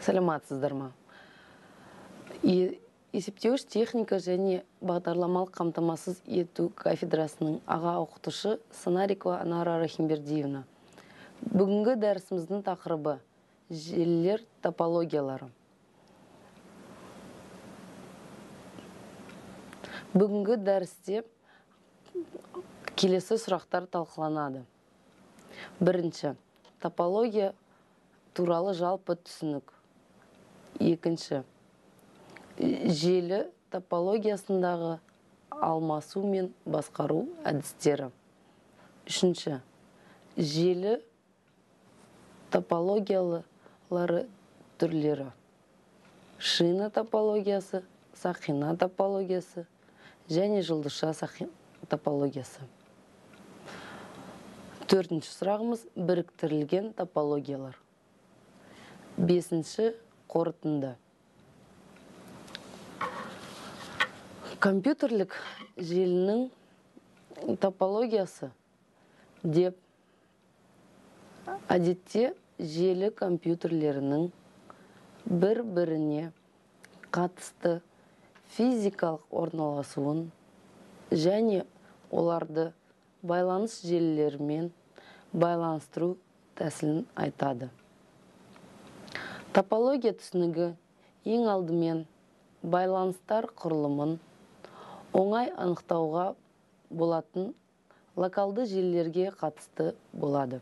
Саламатсыздар ма? Есептеуіш техника және бағдарламалық қамтамасыз ету кафедрасының аға оқытушы Санарикова Анара Рахимбердиевна. Бүгінгі дәрісіміздің тақырыбы желілер топологиялары. Бүгінгі дәрісте келесі сұрақтар талқыланады. Бірінші, топология туралы жалпы түсінік. Екінші, желі топологиясындағы алмасу мен басқару әдістері. Үшінші, желі топологиялары түрлері. Шина топологиясы, сақина топологиясы және жұлдызша топологиясы. Төртінші сұрағымыз біріктірілген топологиялар. Бесінші қорытынды. Компьютерлік желінің топологиясы деп әдетте желі компьютерлерінің бір-біріне қатысты физикалық орналасуын және оларды байланыс желілерімен байланыстыру тәсілін айтады. Топология түсінігі ең алдымен байланыстар құрылымын оңай анықтауға болатын локалды желілерге қатысты болады.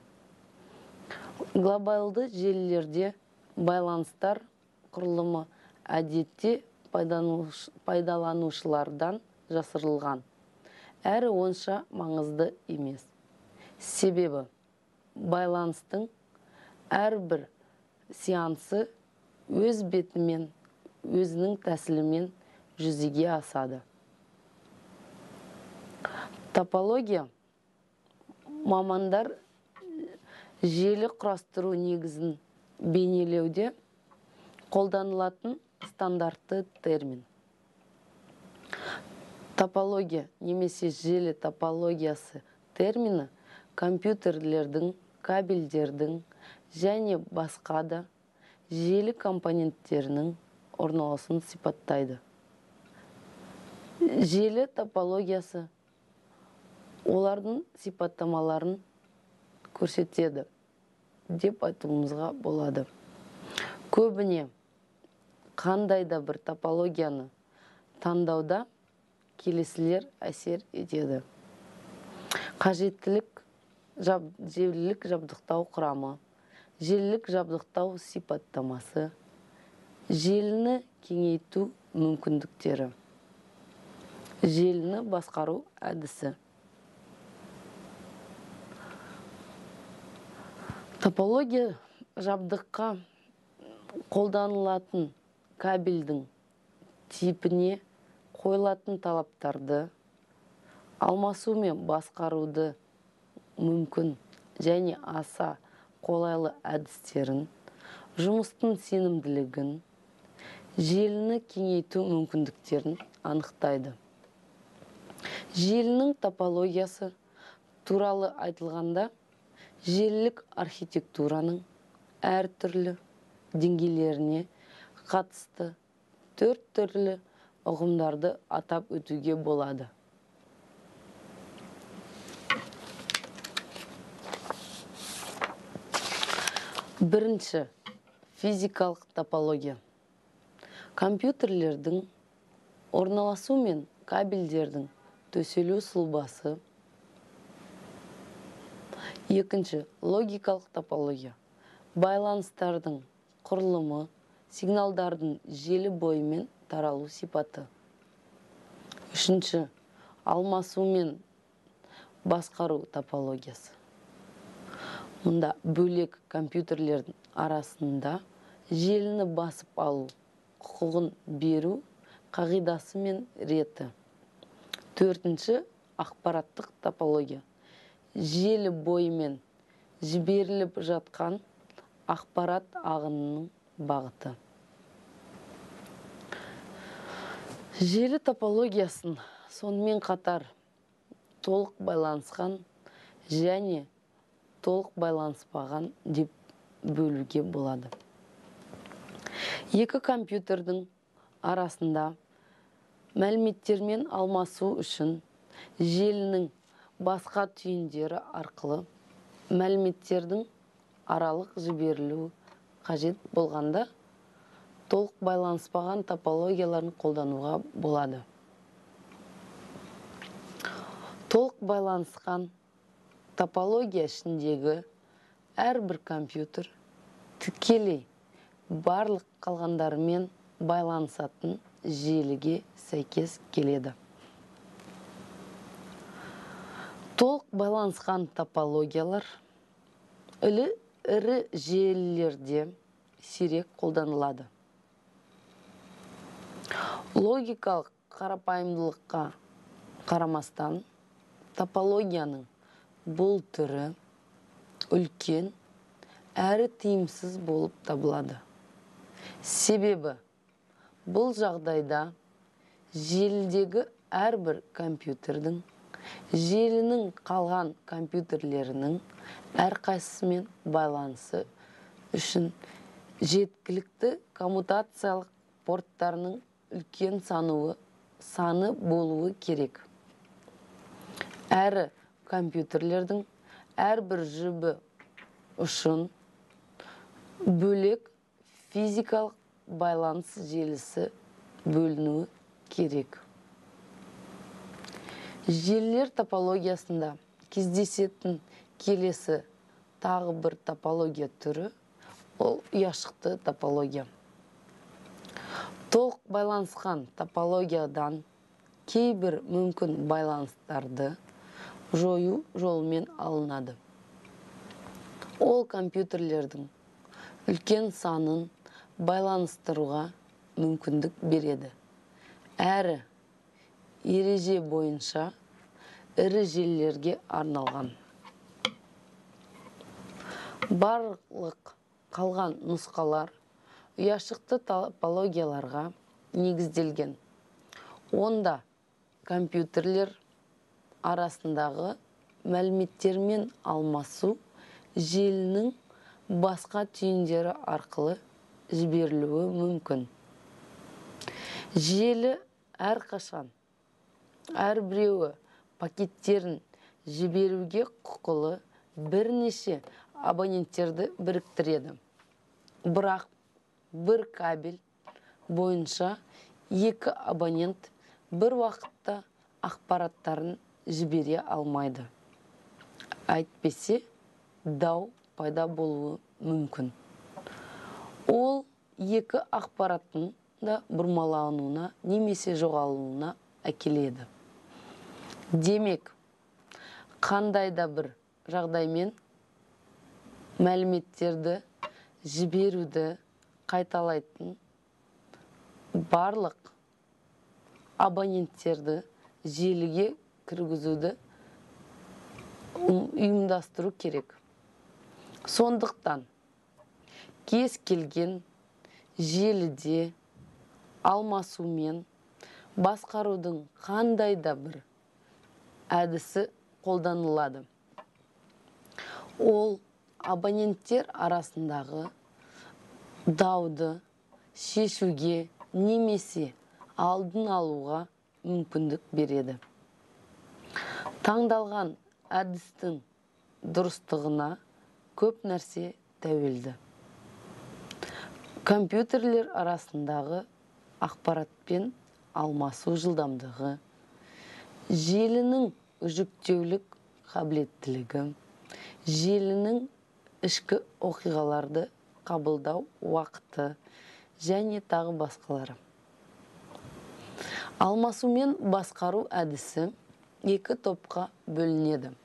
Глобалды желілерде байланыстар құрылымы әдетте пайдаланушылардан жасырылған, әрі онша маңызды емес. Себебі байланыстың әрбір сеансы өз бетімен, өзінің тәсілімен жүзеге асады. Топология мамандар желі құрастыру негізін бейнелеуде қолданылатын стандартты термин. Топология немесе желі топологиясы термині компьютерлердің, кабельдердің және басқа да желі компоненттерінің орналасуын сипаттайды. Желі топологиясы олардың сипаттамаларын көрсетеді деп айтуымызға болады. Көбіне қандай да бір топологияны таңдауда келесілер әсер етеді. Қажеттілік, желілік жабдықтау құрамы, желілік жабдықтау сипаттамасы, желіні кеңейту мүмкіндіктері, желіні басқару әдісі. Топология жабдыққа қолданылатын кабельдің типіне қойылатын талаптарды, алмасу мен басқаруды мүмкін және аса қолайлы әдістерін, жұмыстың сенімділігін, желіні кеңейту мүмкіндіктерін анықтайды. Желінің топологиясы туралы айтылғанда, желілік архитектураның әртүрлі деңгейлеріне қатысты 4 түрлі ұғымдарды атап өтуге болады. Бірінші, физикалық топология. Компьютерлердің орналасу мен кабельдердің төселу сұлбасы. Екінші, логикалық топология. Байланыстардың құрылымы, сигналдардың желі бойымен таралу сипаты. Үшінші, алмасу мен басқару топологиясы. Мұнда бөлек компьютерлердің арасында желіні басып алу, құқығын беру қағидасы мен реті. Төртінші, ақпараттық топология. Желі бойымен жіберіліп жатқан ақпарат ағынының бағыты. Желі топологиясын сонымен қатар толық байланысқан және толық байланыспаған деп бөлуге болады. Екі компьютердің арасында мәліметтермен алмасу үшін желінің басқа түйіндері арқылы мәліметтердің аралық жіберілуі қажет болғанда толық байланыспаған топологияларын қолдануға болады. Толық байланысқан топология ішіндегі әрбір компьютер тікелей барлық қалғандарымен байланысатын желіге сәйкес келеді. Толық байланысқан топологиялар ірі желілерде сирек қолданылады. Логикалық қарапайымдылыққа қарамастан, топологияның бұл түрі үлкен әрі тиімсіз болып табылады. Себебі бұл жағдайда желідегі әрбір компьютердің желінің қалған компьютерлерінің әрқайсысымен байланысы үшін жеткілікті коммутациялық порттарының үлкен саны болуы керек. Әрі компьютерлердің әрбір жібі үшін бөлек физикалық байланыс желісі бөлінуі керек. Желілер топологиясында кездесетін келесі тағы бір топология түрі ол ұяшықты топология. Толық байланысқан топологиядан кейбір мүмкін байланыстарды жою жолымен алынады. Ол компьютерлердің үлкен санын байланыстыруға мүмкіндік береді. Әрі ереже бойынша ірі желілерге арналған. Барлық қалған нұсқалар ұяшықты топологияларға негізделген. Онда компьютерлер арасындағы мәліметтермен алмасу желінің басқа түйіндері арқылы жіберілуі мүмкін. Желі әрқашан әрбіреуі пакеттерін жіберуге құқылы бірнеше абоненттерді біріктіреді. Бірақ бір кабель бойынша екі абонент бір уақытта ақпараттарын жібере алмайды. Әйтпесе, дау пайда болуы мүмкін. Ол екі ақпараттың да бұрмалануына немесе жоғалуына әкеледі. Демек, қандай да бір жағдаймен мәліметтерді жіберуді қайталайтын барлық абоненттерді желіге кіргізуді ұйымдастыру керек. Сондықтан кез келген желіде алмасумен басқарудың қандай да бір әдісі қолданылады. Ол абоненттер арасындағы дауды шешуге немесе алдын алуға мүмкіндік береді. Таңдалған әдістің дұрыстығына көп нәрсе тәуелді. Компьютерлер арасындағы ақпаратпен алмасу жылдамдығы, желінің жүктеулік қабілеттілігі, желінің ішкі оқиғаларды қабылдау уақыты және тағы басқалары. Алмасумен басқару әдісі екі топқа бөлінеді.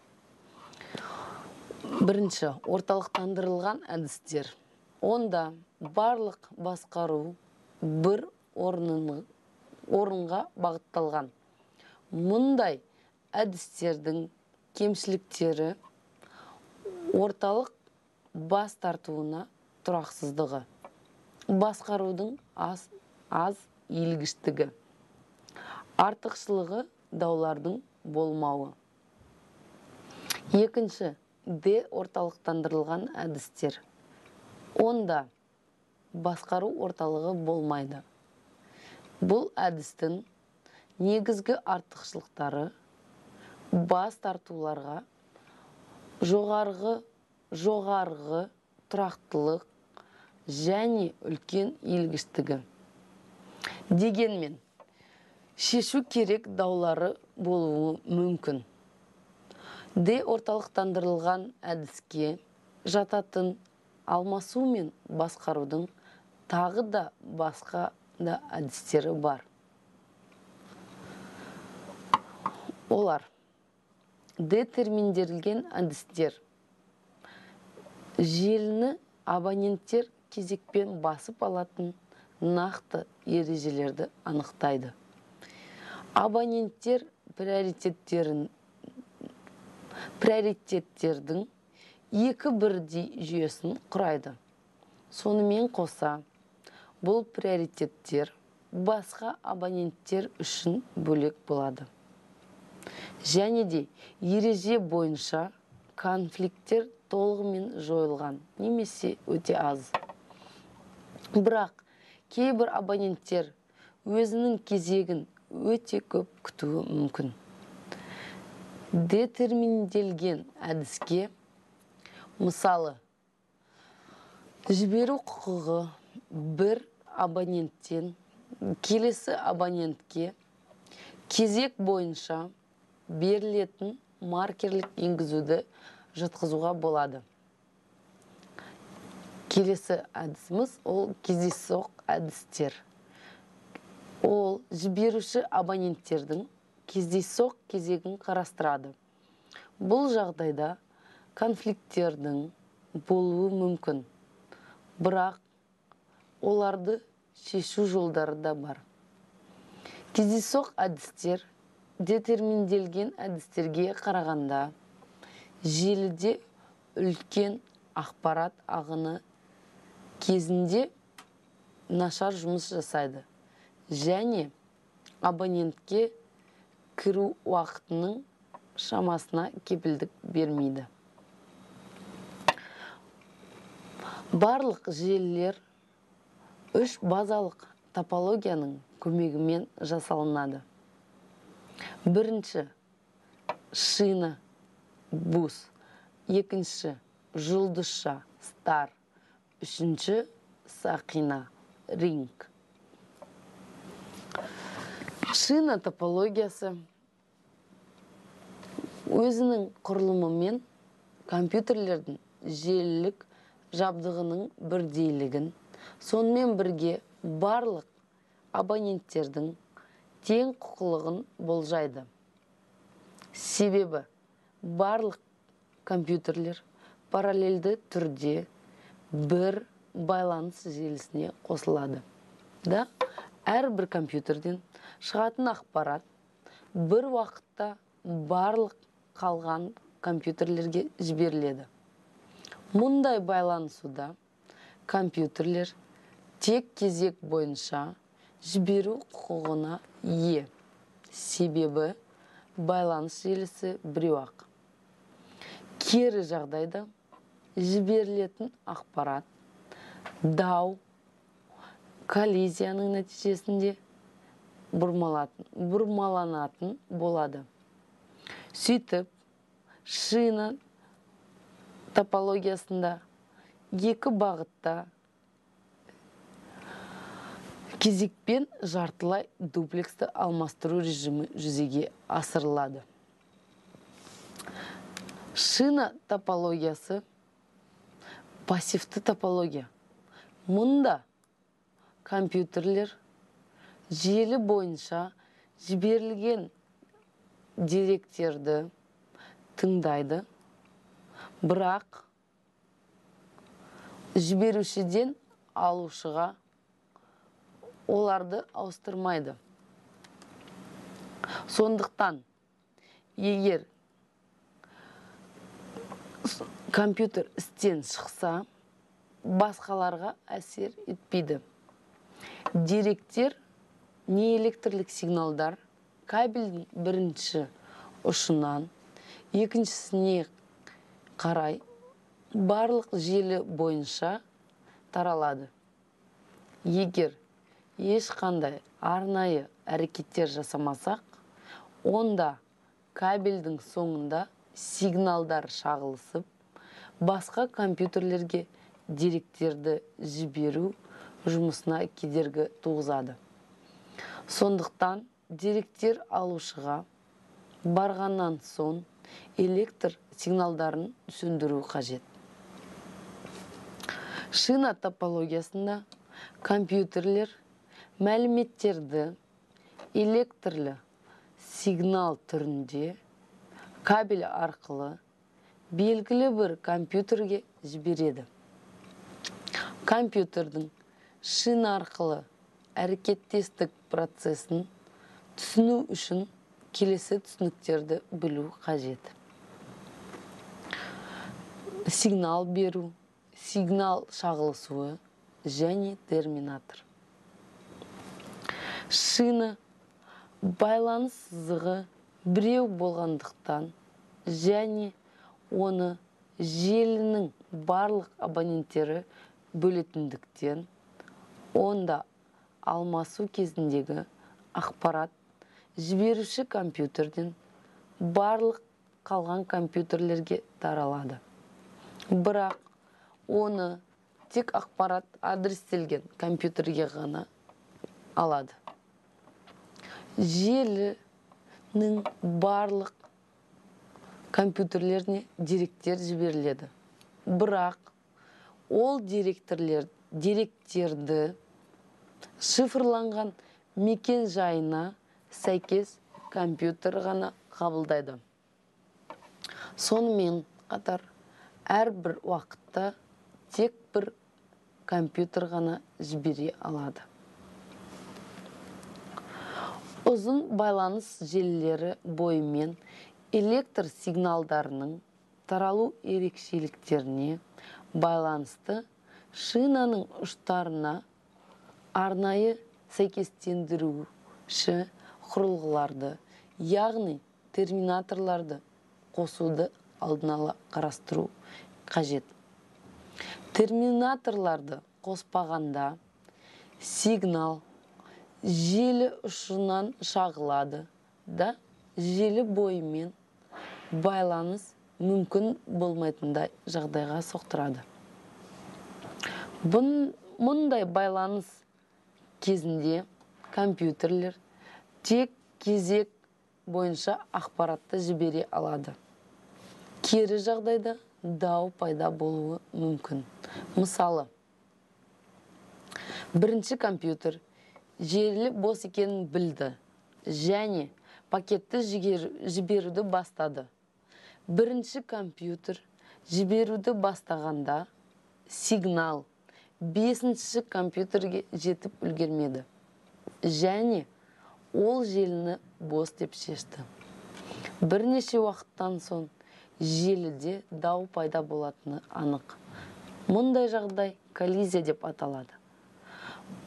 Бірінші, орталықтандырылған әдістер. Онда барлық басқару бір орынға бағытталған. Мұндай әдістердің кемшіліктері орталық бас тартуына тұрақсыздығы, басқарудың аз иілгіштігі, артықшылығы даулардың болмауы. Екінші, орталықтандырылған әдістер. Онда басқару орталығы болмайды. Бұл әдістің негізгі артықшылықтары бас тартуларға жоғарғы тұрақтылық және үлкен иілгіштігі. Дегенмен, шешу керек даулары болуы мүмкін. Орталықтандырылған әдіске жататын алмасу мен басқарудың тағы да басқа да әдістері бар. Олар детерминдерілген әдістер. Желіні абоненттер кезекпен басып алатын нақты ережелерді анықтайды. Абоненттер приоритеттердің екі бірдей жүйесін құрайды. Сонымен қоса, бұл приоритеттер басқа абоненттер үшін бөлек болады. Және де ереже бойынша конфликттер толығымен жойылған, немесе өте аз. Бірақ кейбір абоненттер өзінің кезегін өте көп күтуі мүмкін. Детерминделген әдіске, мысалы, жіберу құқығы бір абоненттен келесі абонентке кезек бойынша берілетін маркерлік енгізуді жатқызуға болады. Келесі әдісіміз ол кездейсоқ әдістер. Ол жіберуші абоненттердің кездейсоқ кезегін қарастырады. Бұл жағдайда конфликттердің болуы мүмкін, бірақ оларды шешу жолдары да бар. Кездейсоқ әдістер детерминделген әдістерге қарағанда желіде үлкен ақпарат ағыны кезінде нашар жұмыс жасайды және абонентке кіру уақытының шамасына кепілдік бермейді. Барлық желілер үш базалық топологияның көмегімен жасалынады. Бірінші шина, бус, екінші жұлдызша, стар, үшінші сақина, ринг. Шина топологиясы өзінің құрылымымен компьютерлердің желілік жабдығының бірдейлігін, сонымен бірге барлық абоненттердің тең құқылығын болжайды. Себебі барлық компьютерлер параллельді түрде бір байланыс желісіне қосылады. Әрбір компьютерден шығатын ақпарат бір уақытта барлық қалған компьютерлерге жіберіледі. Мұндай байланысуда компьютерлер тек кезек бойынша жіберу құқығына ие. Себебі байланыс желісі біреу-ақ. Кері жағдайда жіберілетін ақпарат дау, коллизияның нәтижесінде бұрмаланатын болады. Сөйтіп, шина топологиясында екі бағытта кезекпен жартылай дуплексті алмастыру режимі жүзеге асырылады. Шина топологиясы пассивті топология. Мұнда компьютерлер желі бойынша жіберілген деректерді тыңдайды, бірақ жіберушіден алушыға оларды ауыстырмайды. Сондықтан, егер компьютер істен шықса, басқаларға әсер етпейді. Деректер, не электрлік сигналдар кабельдің бірінші ұшынан екіншісіне қарай барлық желі бойынша таралады. Егер ешқандай арнайы әрекеттер жасамасақ, онда кабельдің соңында сигналдар шағылысып, басқа компьютерлерге деректерді жіберу жұмысына кедергі туғызады. Сондықтан деректер алушыға барғаннан соң электр сигналдарын сөндіру қажет. Шина топологиясында компьютерлер мәліметтерді электрлі сигнал түрінде кабель арқылы белгілі бір компьютерге жібереді. Компьютердің шина арқылы әрекеттестік процесін түсіну үшін келесі түсініктерді білу қажет. Сигнал беру, сигнал шағылысуы және терминатор. Шина байланыс сызығы біреу болғандықтан және оны желінің барлық абоненттері бөлетіндіктен, онда алмасу кезіндегі ақпарат жіберуші компьютерден барлық қалған компьютерлерге таралады. Бірақ оны тек ақпарат адрестелген компьютерге ғана алады. Желінің барлық компьютерлеріне деректер жіберіледі. Бірақ ол деректерді шифрланған мекен жайына сәйкес компьютер ғана қабылдайды. Сонымен қатар әрбір уақытта тек бір компьютер ғана жібере алады. Ұзын байланыс желілері бойымен электр сигналдарының таралу ерекшеліктеріне байланысты шинаның ұштарына арнайы сәйкестендіруші құрылғыларды, яғни терминаторларды қосуды алдын ала қарастыру қажет. Терминаторларды қоспағанда сигнал желі ұшынан шағылады да желі бойымен байланыс мүмкін болмайтындай жағдайға соқтырады. Мұндай байланыс кезінде компьютерлер тек кезек бойынша ақпаратты жібере алады. Кері жағдайда дау пайда болуы мүмкін. Мысалы, бірінші компьютер желі бос екенін білді және пакетті жіберуді бастады. Бірінші компьютер жіберуді бастағанда сигнал бесінші компьютерге жетіп үлгермеді және ол желіні бос деп шешті. Бірнеше уақыттан соң желіде дау пайда болатыны анық. Мұндай жағдай коллизия деп аталады.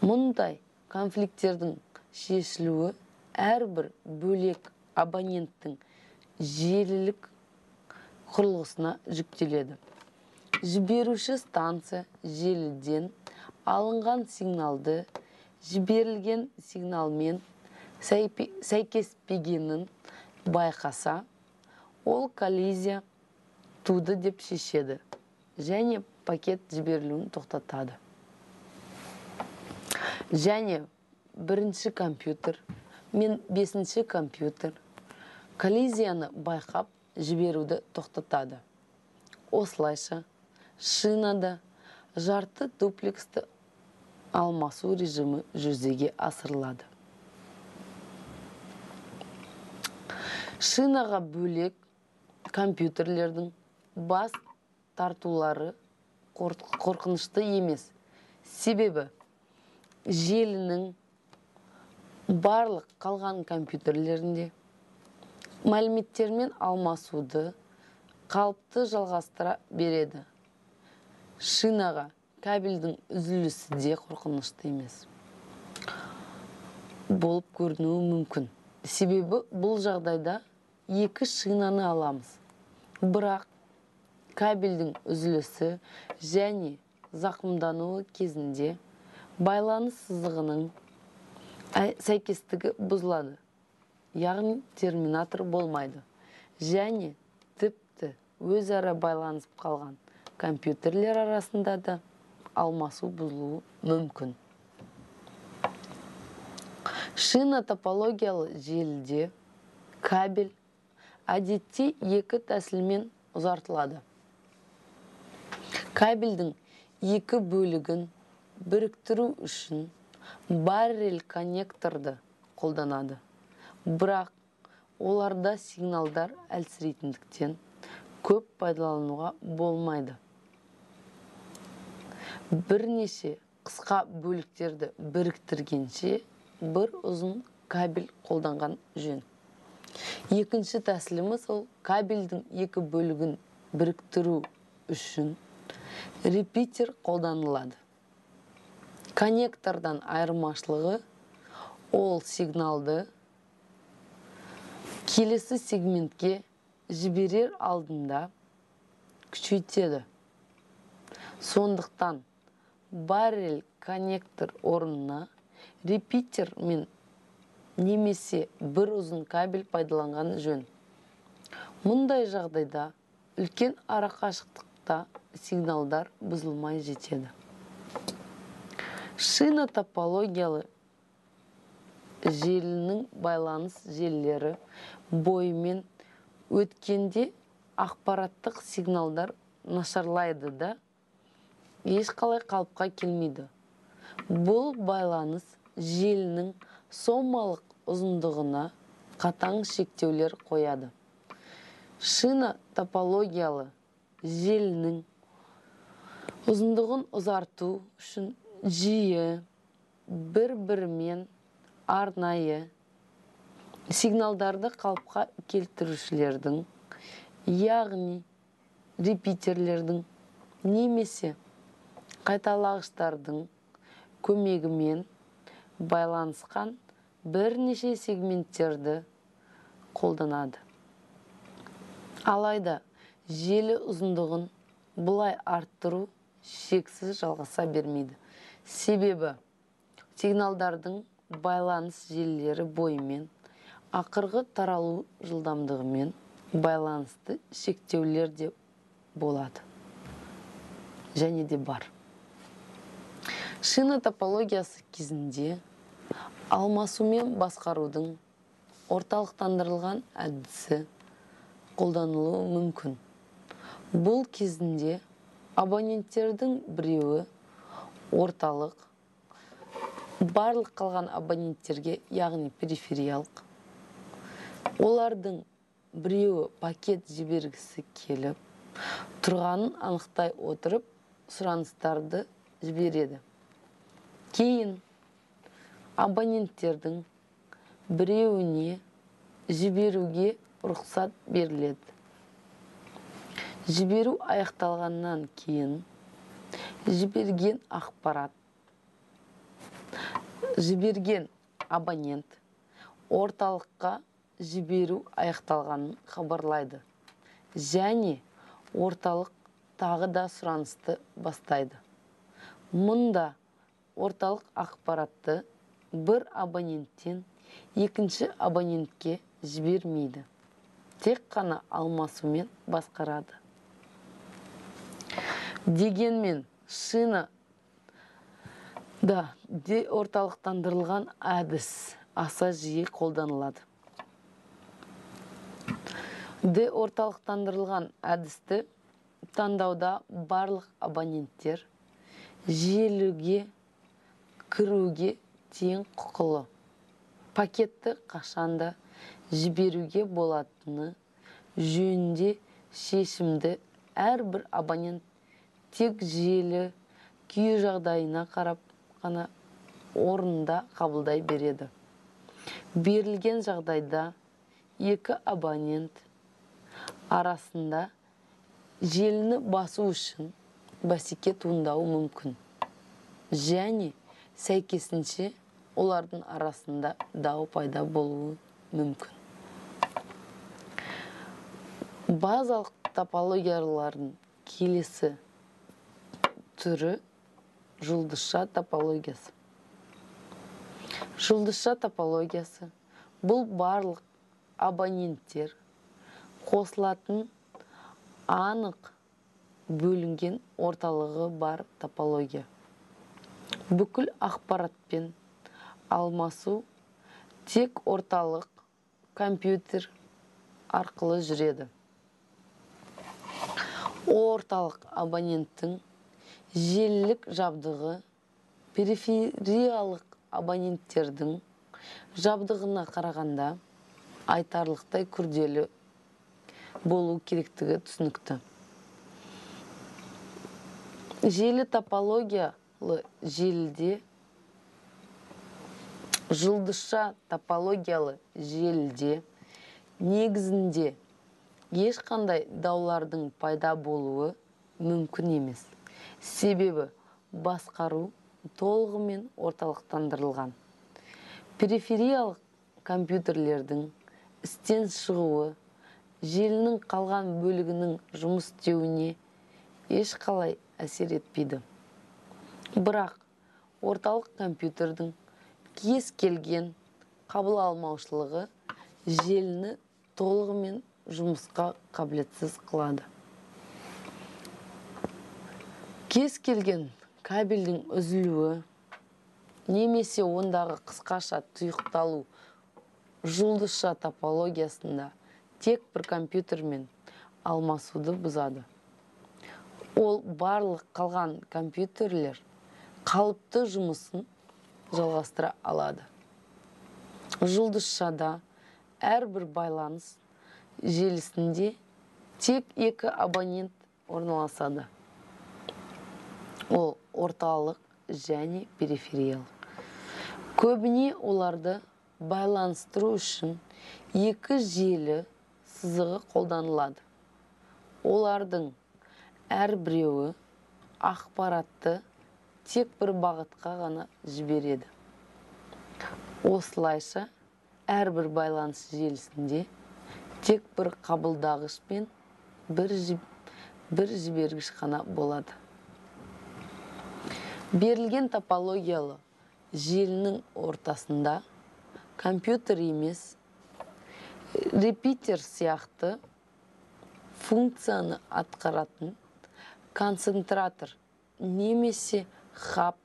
Мұндай конфликттердің шешілуі әрбір бөлек абоненттің желілік құрылғысына жүктеледі. Жіберуші станция желіден алынған сигналды жіберілген сигналмен сәйкеспегенін байқаса, ол коллизия туды деп шешеді және пакет жіберілуін тоқтатады. Және бірінші компьютер мен бесінші компьютер коллизияны байқап жіберуді тоқтатады. Осылайша шинада жарты дуплексті алмасу режимі жүзеге асырылады. Шинаға бөлек компьютерлердің бас тартулары қорқынышты емес. Себебі желінің барлық қалған компьютерлерінде мәліметтермен алмасуды қалыпты жалғастыра береді. Шинаға кабельдің үзілісі де қорқынышты емес болып көрінуі мүмкін. Себебі бұл жағдайда екі шинаны аламыз. Бірақ кабельдің үзілісі және зақымдануы кезінде байланыс сызығының сәйкестігі бұзылады, яғни терминатор болмайды. Және тіпті өзара байланысып қалған компьютерлер арасында да алмасу бұзылуы мүмкін. Шина топологиялы желіде кабель әдетте екі тәсілмен ұзартылады. Кабельдің екі бөлігін біріктіру үшін баррель коннекторды қолданады. Бірақ оларда сигналдар әлсірейтіндіктен көп пайдалануға болмайды. Бірнеше қысқа бөліктерді біріктіргенше бір ұзын кабель қолданған жөн. Екінші тәсіліміз ол кабельдің екі бөлігін біріктіру үшін репитер қолданылады. Коннектордан айырмашылығы ол сигналды келесі сегментке жіберер алдында күшейтеді. Сондықтан баррель коннектор орнына репитер мен немесе бір ұзын кабель пайдаланған жөн. Мұндай жағдайда үлкен арақашықтықта сигналдар бұзылмай жетеді. Шина топологиялы желінің байланыс желілері бойымен өткенде ақпараттық сигналдар нашарлайды да ешқалай қалыпқа келмейді. Бұл байланыс желінің сомалық ұзындығына қатаң шектеулер қояды. Шина топологиялы желінің ұзындығын ұзарту үшін жиі бір-бірімен арнайы сигналдарды қалыпқа келтірушілердің, яғни репитерлердің немесе қайталағыштардың көмегімен байланысқан бірнеше сегменттерді қолданады. Алайда желі ұзындығын бұлай арттыру шексіз жалғаса бермейді. Себебі сигналдардың байланыс желілері бойымен ақырғы таралу жылдамдығымен байланысты шектеулер де болады. Және де бар. Шина топологиясы кезінде алмасумен басқарудың орталықтандырылған әдісі қолданылуы мүмкін. Бұл кезінде абоненттердің біреуі орталық, барлық қалған абоненттерге, яғни перифериялық. Олардың біреуі пакет жібергісі келіп, тұрғанын анықтай отырып, сұраныстарды жібереді. Кейін абоненттердің біреуіне жіберуге рұқсат беріледі. Жіберу аяқталғаннан кейін жіберген абонент орталыққа жіберу аяқталғанын хабарлайды. Және орталық тағы да сұранысты бастайды. Мұнда орталық ақпаратты бір абоненттен екінші абонентке жібермейді. Тек қана алмасумен басқарады. Дегенмен шина да деорталықтандырылған әдіс аса жиі қолданылады. Деорталықтандырылған әдісті таңдауда барлық абоненттер желіге кіруге тең құқылы. Пакетті қашанда жіберуге болатыны жөнінде шешімді әрбір абонент тек желі күйі жағдайына қарап қана орнында қабылдай береді. Берілген жағдайда екі абонент арасында желіні басу үшін бәсеке туындауы мүмкін. Және сәйкесінше олардың арасында дау пайда болуы мүмкін. Базалық топологиялардың келесі түрі жұлдызша топологиясы. Жұлдызша топологиясы бұл барлық абоненттер қосылатын анық бөлінген орталығы бар топология. Бүкіл ақпаратпен алмасу тек орталық компьютер арқылы жүреді. Орталық абоненттің желілік жабдығы перифериялық абоненттердің жабдығына қарағанда айтарлықтай күрделі болу керектігі түсінікті. Желі топологиялы желіде жұлдызша топологиялы желіде негізінде ешқандай даулардың пайда болуы мүмкін емес. Себебі басқару толығымен орталықтандырылған. Перифериялық компьютерлердің істен шығуы желінің қалған бөлігінің жұмыс істеуіне ешқалай әсер етпейді. Бірақ орталық компьютердің кез келген қабыл алмаушылығы желіні толығымен жұмысқа қабілетсіз қылады. Кез келген кабельдің үзілуі немесе ондағы қысқаша тұйықталу жұлдызша топологиясында тек бір компьютермен алмасуды бұзады. Ол барлық қалған компьютерлер қалыпты жұмысын жалғастыра алады. Жұлдызшада әрбір байланыс желісінде тек екі абонент орналасады. Ол орталық және перифериялық. Көбіне оларды байланыстыру үшін екі желі сызығы қолданылады. Олардың әрбіреуі ақпаратты тек бір бағытқа ғана жібереді. Осылайша әрбір байланыс желісінде тек бір қабылдағыш пен бір жібергіш қана болады. Берілген топологиялы желінің ортасында компьютер емес, репитер сияқты функцияны атқаратын концентратор немесе хаб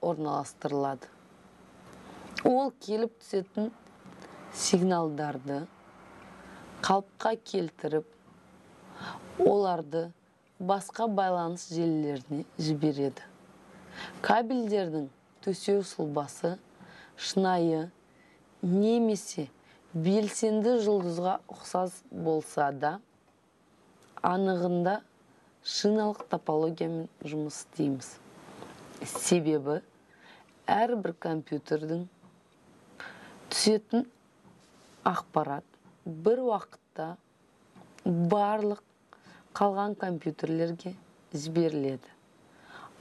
орналастырылады. Ол келіп түсетін сигналдарды қалыпқа келтіріп, оларды басқа байланыс желілеріне жібереді. Кабельдердің төсеу сұлбасы шынайы немесе белсенді жұлдызға ұқсас болса да, анығында шиналық топологиямен жұмыс істейміз. Себебі әрбір компьютердің түсетін ақпарат бір уақытта барлық қалған компьютерлерге жіберіледі,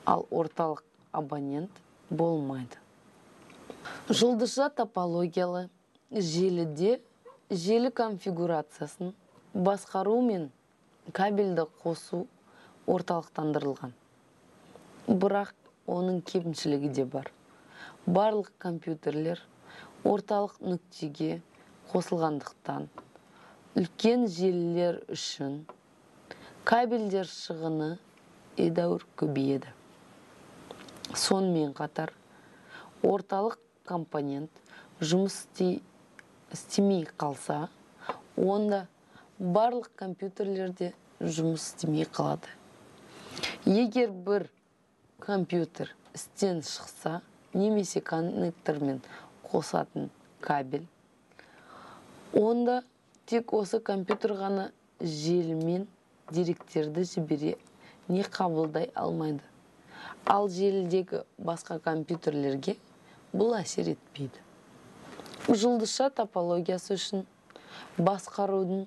ал орталық абонент болмайды. Жұлдызша топологиялы желіде желі конфигурациясын басқару мен кабельді қосу орталықтандырылған. Бірақ оның кемшілігі де бар. Барлық компьютерлер орталық нүктеге қосылғандықтан үлкен желілер үшін кабельдер шығыны едәуір көбейеді. Сонымен қатар орталық компонент жұмыс істемей қалса, онда барлық компьютерлерде жұмыс істемей қалады. Егер бір компьютер істен шықса, немесе коннектормен қосатын кабель, онда тек осы компьютер ғана желімен деректерді жібере не қабылдай алмайды. Ал желідегі басқа компьютерлерге бұл әсер етпейді. Жұлдызша топологиясы үшін басқарудың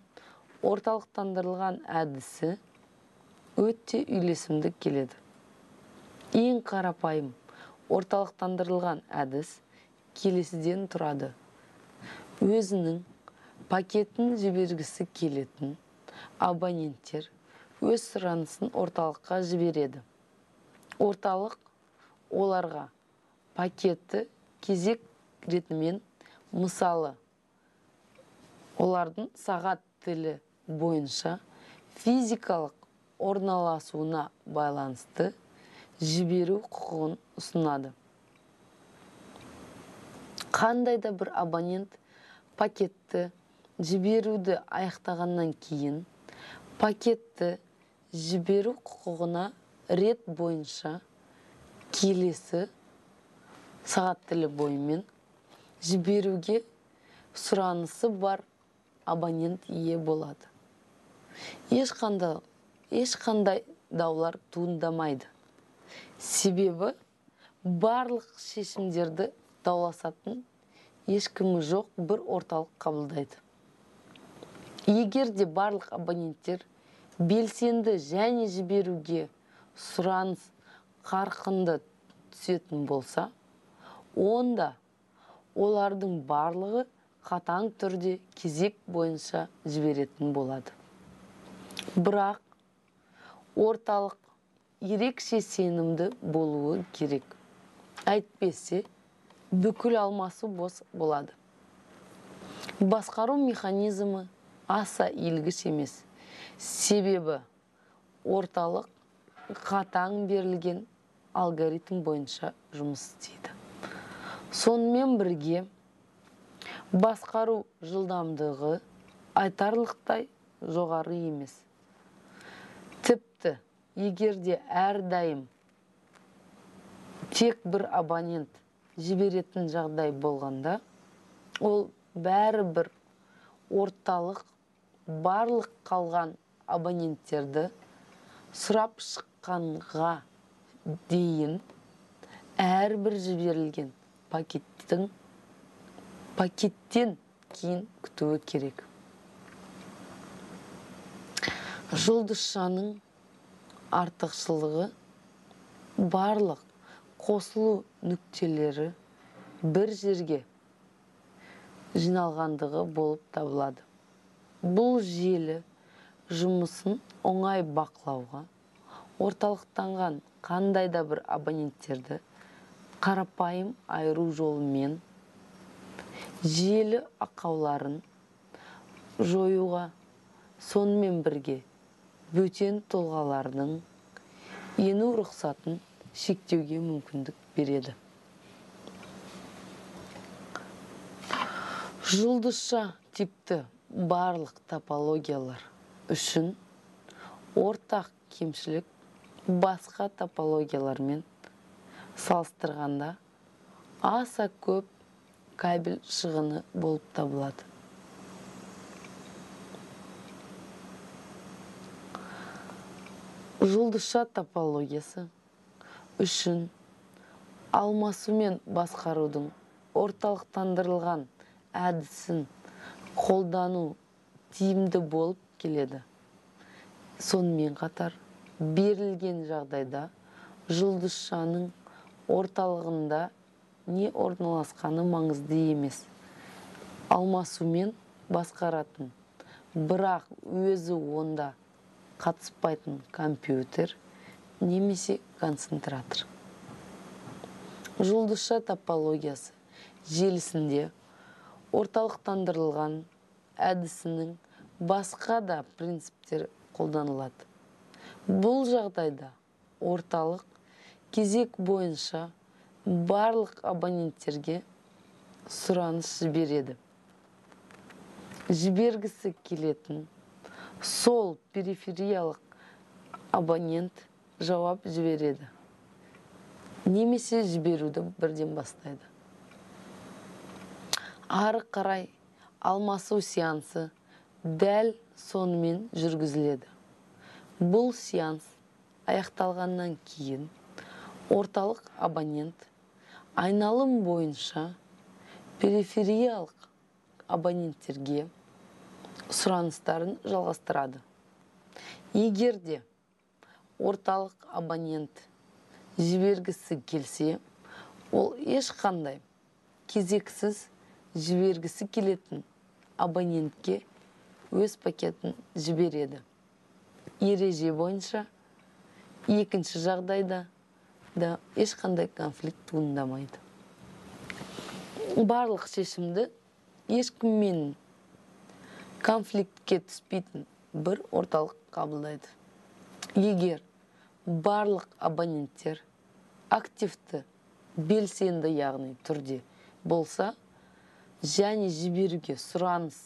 орталықтандырылған әдісі өте үйлесімді келеді. Ең қарапайым орталықтандырылған әдіс келесіден тұрады. Өзінің пакетін жібергісі келетін абоненттер өз сұранысын орталыққа жібереді. Орталық оларға пакетті кезек ретімен, мысалы, олардың сағат тілі бойынша физикалық орналасуына байланысты жіберу құқығын ұсынады. Қандай да бір абонент пакетті жіберуді аяқтағаннан кейін пакетті жіберу құқығына рет бойынша келесі сағат тілі бойымен жіберуге сұранысы бар абонент ие болады. Ешқандай даулар туындамайды. Себебі барлық шешімдерді дауласатын ешкімі жоқ бір орталық қабылдайды. Егер де барлық абоненттер белсенді және жіберуге сұраныс қарқынды түсетін болса, онда олардың барлығы қатаң түрде кезек бойынша жіберетін болады. Бірақ орталық ерекше сенімді болуы керек. Әйтпесе, бүкіл алмасу бос болады. Басқару механизмі аса иілгіш емес. Себебі орталық қатаң берілген алгоритм бойынша жұмыс істейді. Сонымен бірге басқару жылдамдығы айтарлықтай жоғары емес. Тіпті егерде әрдайым тек бір абонент жіберетін жағдай болғанда, ол бәрібір орталық барлық қалған абоненттерді сұрап шыққанға дейін әрбір жіберілген пакеттен кейін күтуі керек. Жұлдызшаның артықшылығы барлық қосылу нүктелері бір жерге жиналғандығы болып табылады. Бұл желі жұмысын оңай бақылауға, орталықтанған қандай да бір абоненттерді қарапайым айыру жолымен желі ақауларын жоюға, сонымен бірге бөтен тұлғалардың ену рұқсатын шектеуге мүмкіндік береді. Жұлдызша типті барлық топологиялар үшін ортақ кемшілік басқа топологиялармен салыстырғанда аса көп кабель шығыны болып табылады. Жұлдызша топологиясы үшін алмасу мен басқарудың орталықтандырылған әдісін қолдану тиімді болып келеді. Сонымен қатар, берілген жағдайда жұлдызшаның орталығында не орналасқаны маңызды емес. Алмасумен басқаратын, бірақ өзі онда қатыспайтын компьютер немесе концентратор. Жұлдызша топологиясы желісінде орталықтандырылған әдісінің басқа да принциптер қолданылады. Бұл жағдайда орталық кезек бойынша барлық абоненттерге сұраныс жібереді. Жібергісі келетін сол перифериялық абонент жауап жібереді, немесе жіберуді бірден бастайды. Ары қарай алмасу сеансы дәл сонымен жүргізіледі. Бұл сеанс аяқталғаннан кейін орталық абонент айналым бойынша перифериялық абоненттерге сұраныстарын жалғастырады. Егер де орталық абонент жібергісі келсе, ол ешқандай кезексіз жібергісі келетін абонентке өз пакетін жібереді. Ереже бойынша екінші жағдайда да ешқандай конфликт туындамайды. Барлық шешімді ешкіммен конфликтке түспейтін бір орталық қабылдайды. Егер барлық абоненттер активті белсенді яғни түрде болса, және жіберуге сұраныс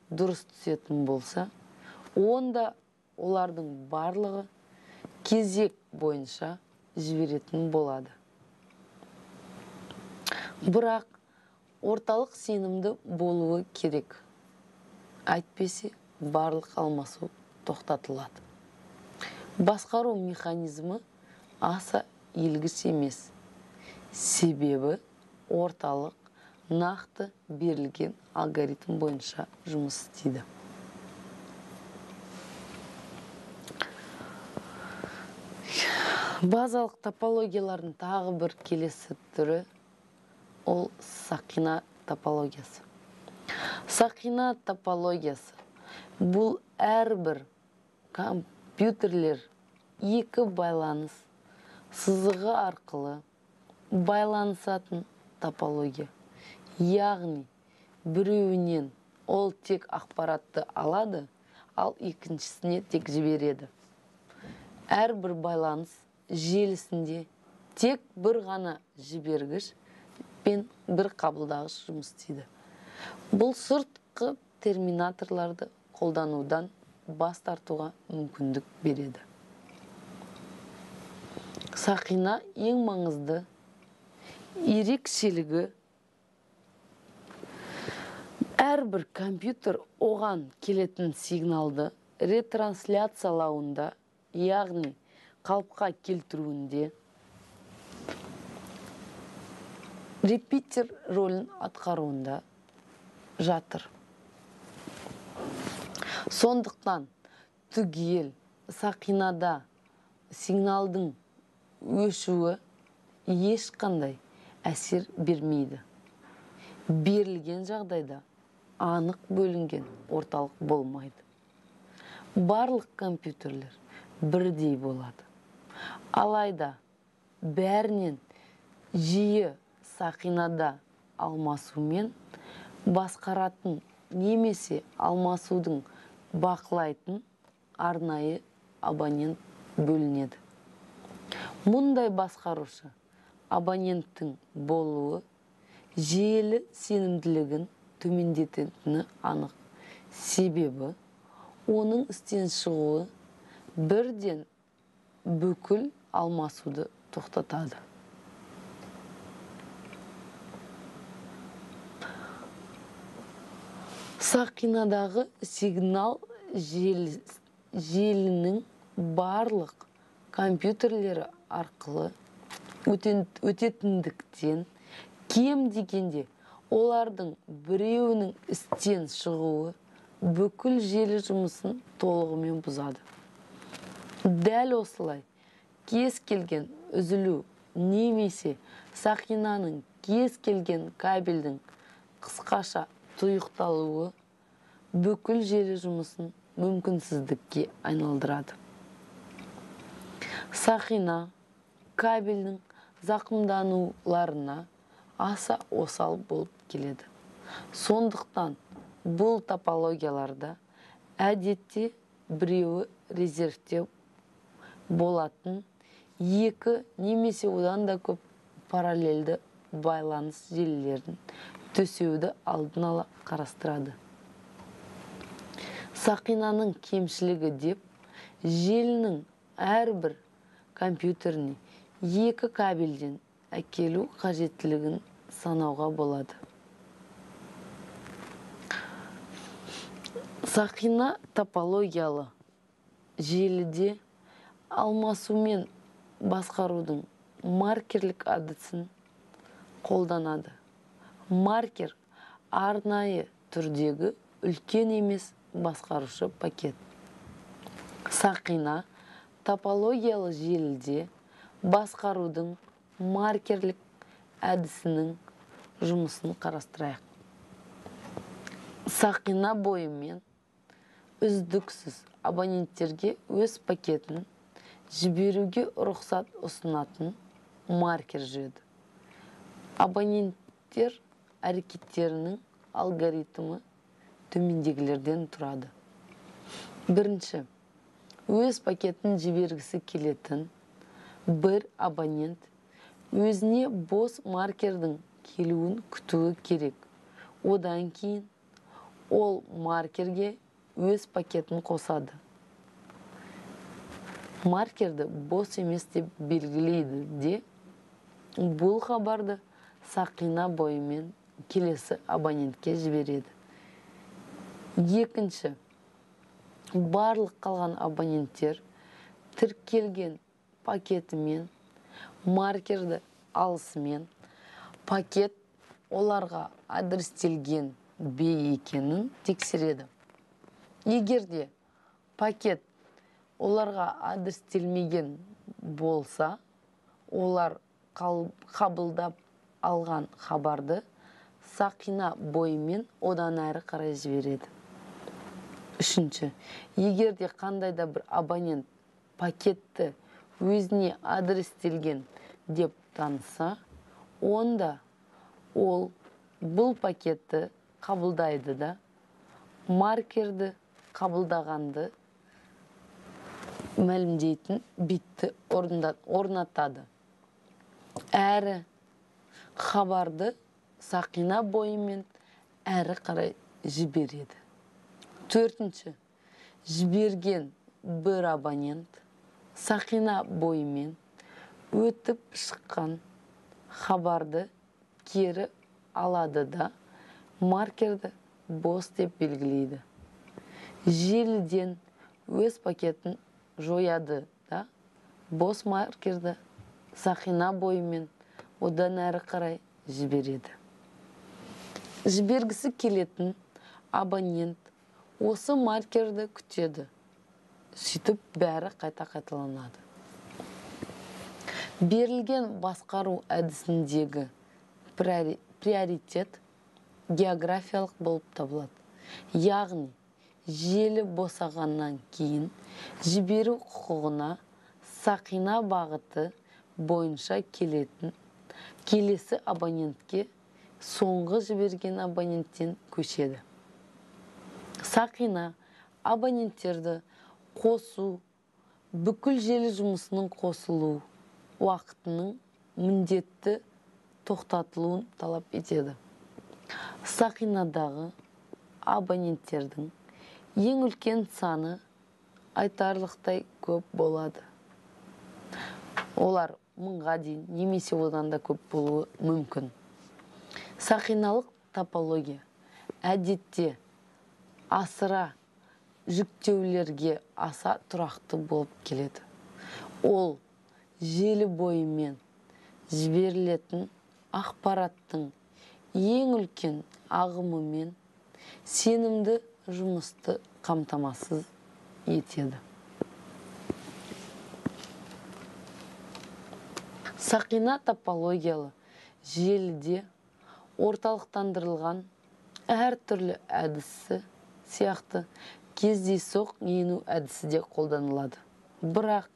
дұрыс түсетін болса, онда олардың барлығы кезек бойынша жіберетін болады. Бірақ орталық сенімді болуы керек. Әйтпесе барлық алмасу тоқтатылады. Басқару механизмі аса илгіш емес. Себебі орталық нақты берілген алгоритм бойынша жұмыс істейді. Базалық топологиялардың тағы бір келесі түрі ол сақина топологиясы. Сақина топологиясы бұл әрбір компьютерлер екі байланыс сызығы арқылы байланысатын топология. Яғни біреуінен ол тек ақпаратты алады, ал екіншісіне тек жібереді. Әрбір байланыс желісінде тек бір ғана жібергіш пен бір қабылдағыш жұмыс істейді. Бұл сыртқы терминаторларды қолданудан бас тартуға мүмкіндік береді. Сақина ең маңызды ерекшелігі әрбір компьютер оған келетін сигналды ретрансляциялауында, яғни қалыпқа келтіруінде репитер рөлін атқаруында жатыр. Сондықтан түгел сақинада сигналдың өшуі ешқандай әсер бермейді. Берілген жағдайда анық бөлінген орталық болмайды. Барлық компьютерлер бірдей болады. Алайда бәрінен жиі сақинада алмасумен басқаратын немесе алмасудың бақылайтын арнайы абонент бөлінеді. Мұндай басқарушы абоненттің болуы желі сенімділігін төмендететіні анық. Себебі оның істен шығуы бірден бүкіл алмасуды тоқтатады. Сақинадағы сигнал желінің барлық компьютерлері арқылы өтетіндіктен кем дегенде олардың біреуінің істен шығуы бүкіл желі жұмысын толығымен бұзады. Дәл осылай кез келген үзілу немесе сақинаның кез келген кабельдің қысқаша тұйықталуы бүкіл желі жұмысын мүмкінсіздікке айналдырады. Сақина кабельдің зақымдануларына аса осал болып келеді. Сондықтан бұл топологияларда әдетте біреуі резервте болатын екі немесе одан да көп параллельді байланыс желілерін төсеуді алдын ала қарастырады. Сақинаның кемшілігі деп желінің әрбір компьютеріне екі кабельден әкелу қажеттілігін санауға болады. Сақина топологиялы желіде алмасумен басқарудың маркерлік әдісін қолданады. Маркер арнайы түрдегі үлкен емес басқарушы пакет. Сақина топологиялы желіде басқарудың маркерлік әдісінің жұмысын қарастырайық. Сақина бойымен үздіксіз абоненттерге өз пакетін жіберуге рұқсат ұсынатын маркер жүреді. Абоненттер әрекеттерінің алгоритмі төмендегілерден тұрады. Бірінші, өз пакетін жібергісі келетін бір абонент өзіне бос маркердің келуін күтуі керек. Одан кейін ол маркерге өз пакетін қосады. Маркерді бос емес деп белгілейді де, бұл хабарды сақина бойымен келесі абонентке жібереді. Екінші, барлық қалған абоненттер тіркелген пакетімен, маркерді алысымен, пакет оларға адрестелген бе екенін тексереді. Егерде пакет оларға адрестелмеген болса, олар қабылдап алған хабарды сақина бойымен одан әрі қарай жібереді. Үшінші, егерде қандайда бір абонент пакетті өзіне адрестелген деп таныса, онда ол бұл пакетті қабылдайды да, маркерді қабылдағанды мәлімдейтін битті орнатады. Әрі хабарды сақина бойымен әрі қарай жібереді. Төртінші, жіберген бір абонент сақина бойымен өтіп шыққан хабарды кері алады да, маркерді бос деп белгілейді. Желіден өз пакетін жояды да, бос маркерді сақина бойымен одан әрі қарай жібереді. Жібергісі келетін абонент осы маркерді күтеді. Сөйтіп бәрі қайта-қайталанады. Берілген басқару әдісіндегі приоритет географиялық болып табылады. Яғни, желі босағаннан кейін жіберу құқығына сақина бағыты бойынша келетін келесі абонентке соңғы жіберген абоненттен көшеді. Сақина абоненттерді қосу, бүкіл желі жұмысының қосылу уақытының міндетті тоқтатылуын талап етеді. Сақинадағы абоненттердің ең үлкен саны айтарлықтай көп болады. Олар 1000-ға дейін немесе одан да көп болуы мүмкін. Сақиналық топология әдетте асыра жүктеулерге аса тұрақты болып келеді. Ол желі бойымен жіберілетін ақпараттың ең үлкен ағымымен сенімді жұмысты қамтамасыз етеді. Сақина топологиялы желіде орталықтандырылған әртүрлі әдісі сияқты кездейсоқ ену әдісі де қолданылады. Бірақ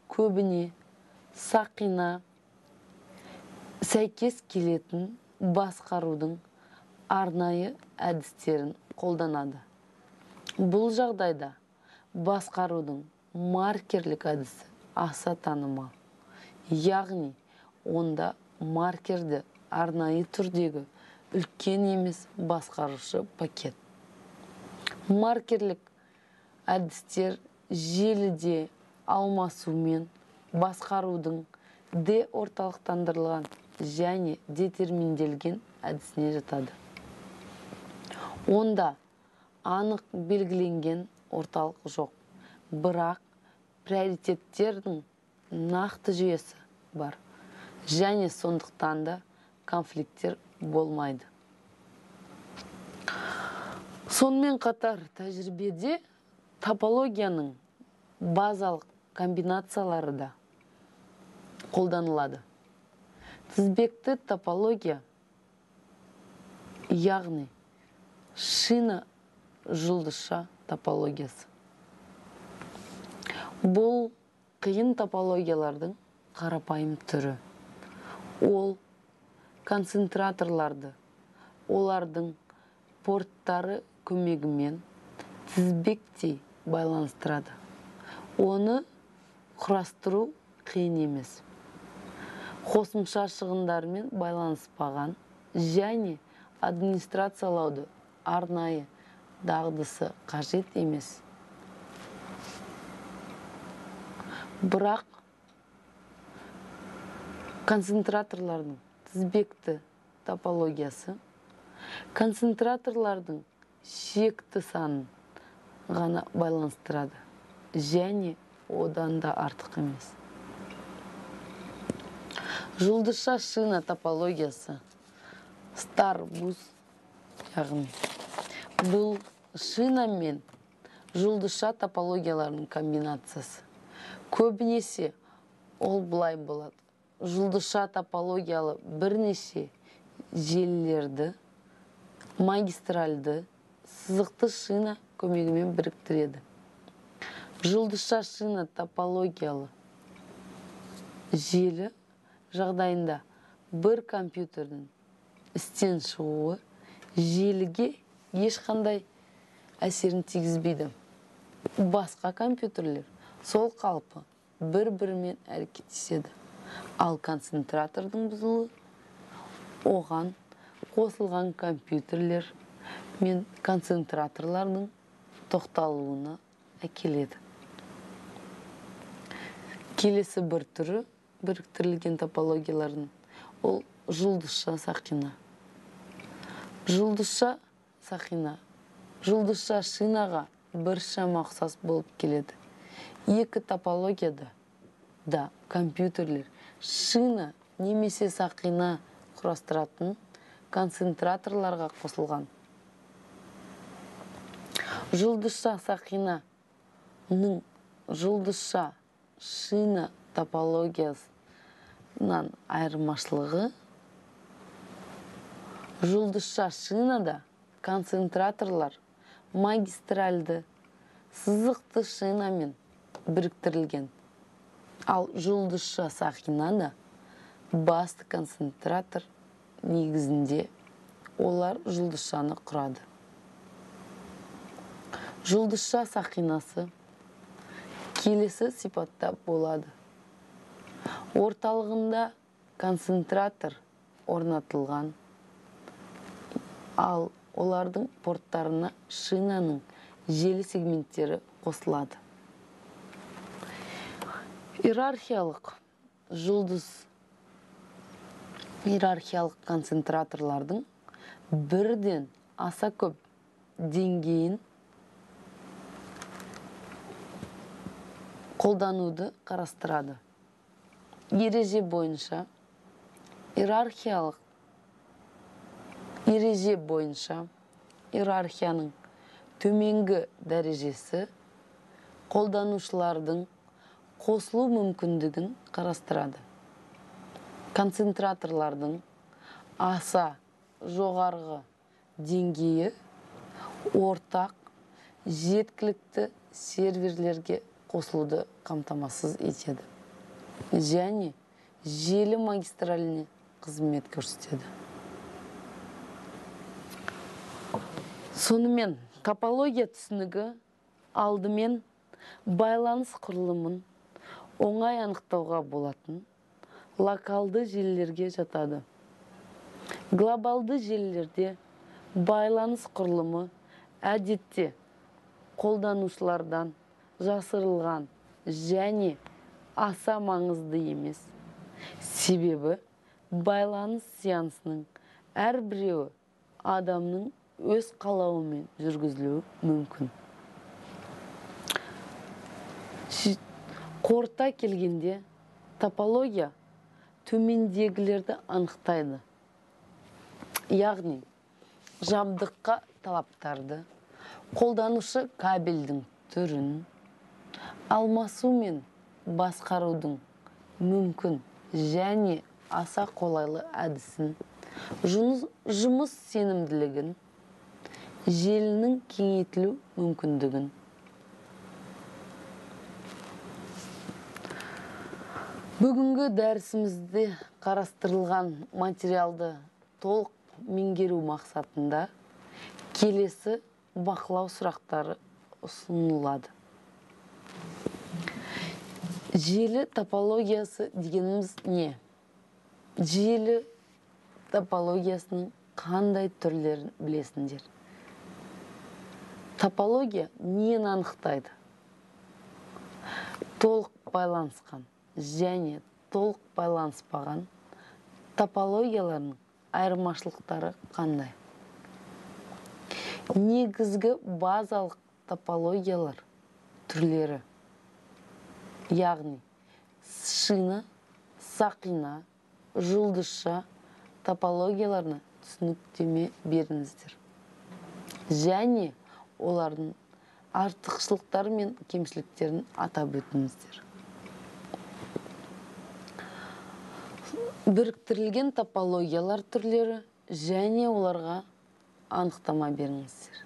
көбіне сақина сәйкес келетін басқарудың арнайы әдістерін қолданады. Бұл жағдайда басқарудың маркерлік әдісі аса танымал. Яғни, онда маркерді арнайы түрдегі үлкен емес басқарушы пакет. Маркерлік әдістер желіде алмасумен басқарудың деорталықтандырылған және детерминделген әдісіне жатады. Онда анық белгіленген орталық жоқ, бірақ приоритеттердің нақты жүйесі бар және сондықтан да конфликттер болмайды. Сонымен қатар тәжірибеде топологияның базалық комбинациялары да қолданылады. Тізбекті топология, яғни шина жұлдызша топологиясы. Бұл қиын топологиялардың қарапайым түрі. Ол концентраторларды олардың порттары көмегімен тізбектей байланыстырады. Оны құрастыру қиын емес. Қосымша шығындармен байланыспаған және администрациялауды арнайы дағдысы қажет емес. Бірақ концентраторлардың тізбекті топологиясы концентраторлардың шекті санын ғана байланыстырады және одан да артық емес. Жұлдызша шина топологиясы Старбус, яғни бұл шина мен жұлдызша топологияларының комбинациясы. Көбінесе ол былай болады. Жұлдызша топологиялы бірнеше желілерді магистральды сызықты шина көмегімен біріктіреді. Жұлдызша шина топологиялы желі жағдайында бір компьютердің істен шығуы желіге ешқандай әсерін тигізбейді. Басқа компьютерлер сол қалпы бір-бірімен әрекеттеседі. Ал концентратордың бұзылуы оған қосылған компьютерлер мен концентраторлардың тоқталуына әкеледі. Келесі бір түрі біріктірілген топологиялардың ол жұлдызша сақина. Жұлдызша сақина жұлдызша шинаға біршама ұқсас болып келеді. Екі топологияда да компьютерлер шина немесе сақина құрастыратын концентраторларға қосылған. Жұлдызша сақинаның жұлдызша шина топологиясынан айырмашылығы жұлдызша шинада концентраторлар магистральды сызықты шинамен біріктірілген. Ал жұлдызша сақинада басты концентратор негізінде олар жұлдызшаны құрады. Жұлдызша сақинасы келесі сипатта болады. Орталығында концентратор орнатылған, ал олардың порттарына шинаның желі сегменттері қосылады. Иерархиялық концентраторлардың бірден аса көп деңгейін қолдануды қарастырады. Ереже бойынша иерархияның төменгі дәрежесі қолданушылардың қосылу мүмкіндігін қарастырады. Концентраторлардың аса жоғарғы деңгейі ортақ жеткілікті серверлерге қосылуды қамтамасыз етеді және желі магистраліне қызмет көрсетеді. Сонымен, топология түсінігі алдымен байланыс құрылымын оңай анықтауға болатын локалды желілерге жатады. Глобалды желілерде байланыс құрылымы әдетте қолданушылардан жасырылған және аса маңызды емес. Себебі байланыс сеансының әрбіреуі адамның өз қалауымен жүргізілуі мүмкін. Қорыта келгенде, топология төмендегілерді анықтайды. Яғни, жабдыққа талаптарды, қолданушы кабельдің түрін, алмасу мен басқарудың мүмкін және аса қолайлы әдісін, жұмыс сенімділігін, желінің кеңейтілу мүмкіндігін. Бүгінгі дәрісімізде қарастырылған материалды толық меңгеру мақсатында келесі бақылау сұрақтары ұсынылады. Желі топологиясы дегеніміз не? Желі топологиясының қандай түрлерін білесіңдер? Топология нені анықтайды? Толық байланысқан және толық байланыспаған топологиялардың айырмашылықтары қандай? Негізгі базалық топологиялар түрлері, яғни шина, сақина, жұлдызша топологияларына түсініктеме беріңіздер. Және олардың артықшылықтары мен кемшіліктерін атап өтіңіздер. Біріктірілген топологиялар түрлері және оларға анықтама беріңіздер.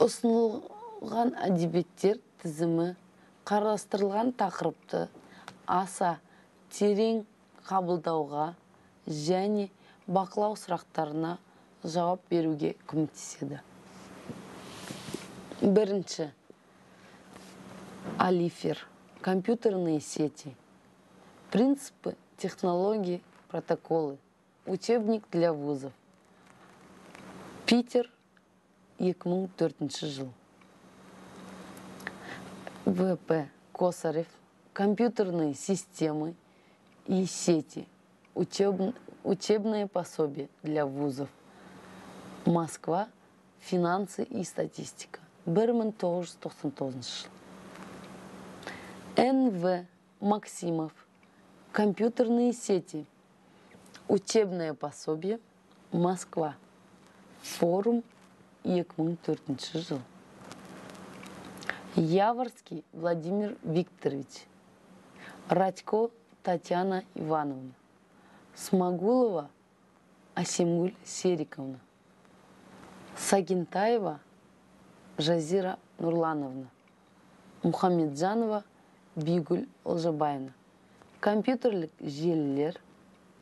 Ұсынылған әдебиеттер тізімі қарастырылған тақырыпты аса терең қабылдауға және бақылау сұрақтарына жауап беруге көмектеседі. Бірінші. Алифер. Компьютерные сети. Принципы, технологии, протоколы. Учебник для вузов. Питер, 2004 жыл. В.П. Косарев. Компьютерные системы и сети. Учебное пособие для вузов. Москва. Финансы и статистика. 1999 жыл. Н.В. Максимов. Компьютерные сети. Учебное пособие. Москва. Форум. 2004 жыл. Яворский Владимир Викторович. Радько Татьяна Ивановна. Смагулова Асемгуль Сериковна. Сагентаева Жазира Нурлановна. Мухамеджанова Бигуль Олжабаевна. Компьютерлік желілер,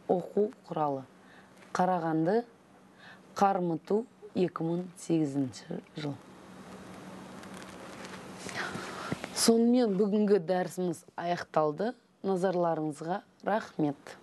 оқу құралы. Қарағанды, Қармыту, 2008 жыл. Сонымен бүгінгі дәрісіміз аяқталды. Назарларыңызға рахмет.